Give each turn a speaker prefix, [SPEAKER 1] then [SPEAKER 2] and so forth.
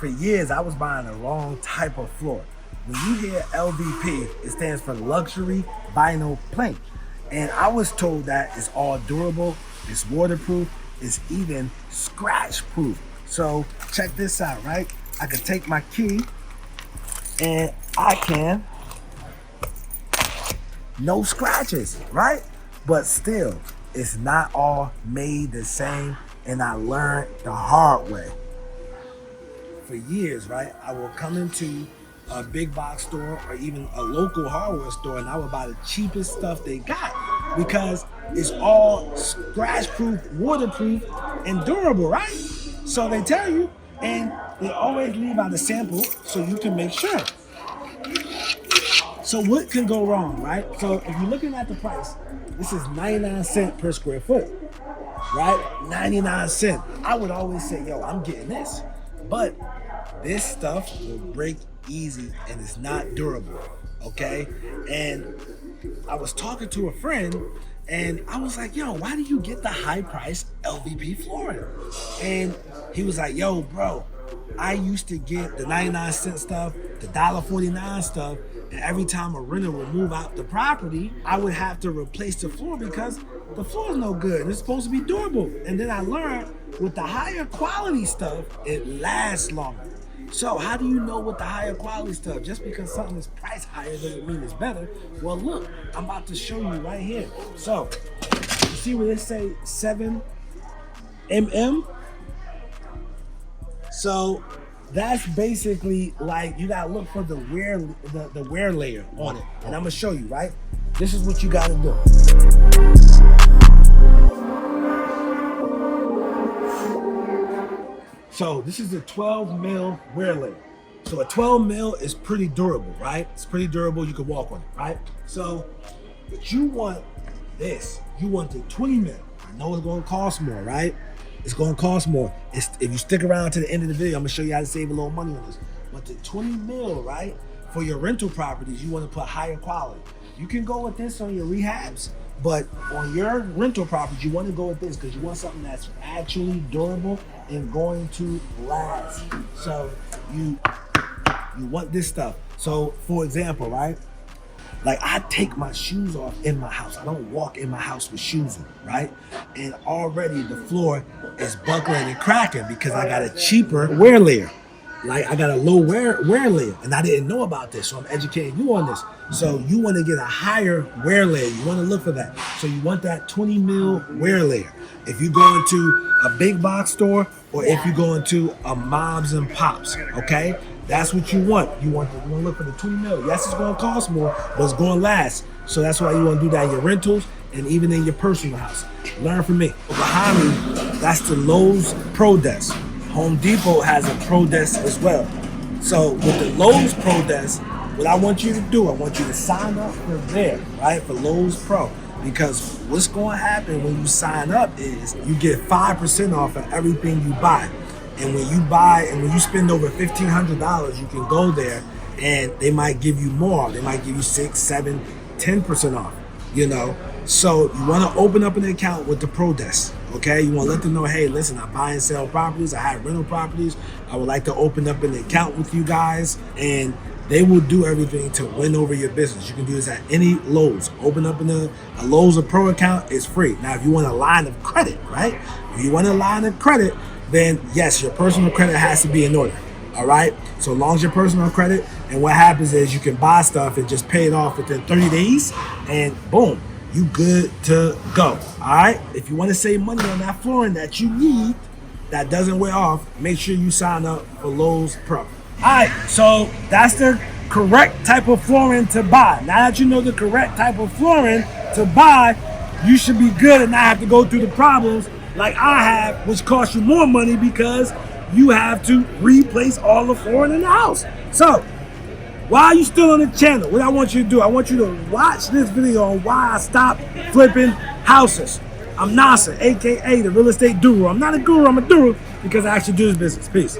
[SPEAKER 1] For years, I was buying the wrong type of floor. When you hear LVP, it stands for luxury vinyl plank. And I was told that it's all durable, it's waterproof, it's even scratch proof. So check this out, right? I can take my key and I can, no scratches, right? But still, it's not all made the same, and I learned the hard way. For years, right, I will come into a big box store or even a local hardware store and I would buy the cheapest stuff they got because it's all scratch proof, waterproof, and durable, right? So they tell you, and they always leave out a sample so you can make sure. So what can go wrong, right? So if you're looking at the price, this is 99 cents per square foot, right? 99 cents. I would always say, yo, I'm getting this. But this stuff will break easy and it's not durable, okay? And I was talking to a friend and I was like, yo, why do you get the high price LVP flooring? And he was like, yo, bro, I used to get the 99 cent stuff, the $1.49 stuff, and every time a renter would move out the property, I would have to replace the floor because the floor is no good. It's supposed to be durable. And then I learned with the higher quality stuff, it lasts longer. So how do you know with the higher quality stuff? Just because something is priced higher doesn't mean it's better. Well, look, I'm about to show you right here. So you see where they say 7 mm? So that's basically like you gotta look for the wear layer on it. And I'm gonna show you, right? This is what you gotta do. So this is a 12 mil wear layer. So a 12 mil is pretty durable, right? It's pretty durable, you can walk on it, right? So, but you want this, you want the 20 mil. I know it's gonna cost more, right? It's gonna cost more. If you stick around to the end of the video, I'm gonna show you how to save a little money on this. But the 20 mil, right? For your rental properties, you wanna put higher quality. You can go with this on your rehabs, but on your rental properties, you wanna go with this because you want something that's actually durable and going to last. So you want this stuff. So for example, right? Like I take my shoes off in my house. I don't walk in my house with shoes on, right? And already the floor is buckling and cracking because I got a cheaper wear layer. Like I got a low wear layer and I didn't know about this. So I'm educating you on this. So you want to get a higher wear layer. You want to look for that. So you want that 20 mil wear layer. If you go into a big box store or if you go into a Moms and Pops, okay? That's what you want. You want to look for the 20 mil. Yes, it's going to cost more, but it's going to last. So that's why you want to do that in your rentals and even in your personal house. Learn from me. Behind me, that's the Lowe's Pro Desk. Home Depot has a Pro Desk as well. So with the Lowe's Pro Desk, what I want you to do, I want you to sign up for there, right? For Lowe's Pro. Because what's going to happen when you sign up is you get 5% off of everything you buy. And when you buy and when you spend over $1,500, you can go there and they might give you more. They might give you 6, 7, 10% off, you know? So you want to open up an account with the Pro Desk, okay? You want to let them know, hey, listen, I buy and sell properties. I have rental properties. I would like to open up an account with you guys. And they will do everything to win over your business. You can do this at any Lowe's. Open up a Lowe's or Pro account, it's free. Now, if you want a line of credit, right? If you want a line of credit, then yes, your personal credit has to be in order, all right? So long as your personal credit, and what happens is you can buy stuff and just pay it off within 30 days, and boom, you good to go, all right? If you want to save money on that flooring that you need, that doesn't wear off, make sure you sign up for Lowe's Pro. All right, so that's the correct type of flooring to buy. Now that you know the correct type of flooring to buy, you should be good and not have to go through the problems like I have, which costs you more money because you have to replace all the flooring in the house. So, while you still on the channel, what I want you to do, I want you to watch this video on why I stopped flipping houses. I'm Nasser, AKA the real estate guru. I'm not a guru, I'm a Doru because I actually do this business. Peace.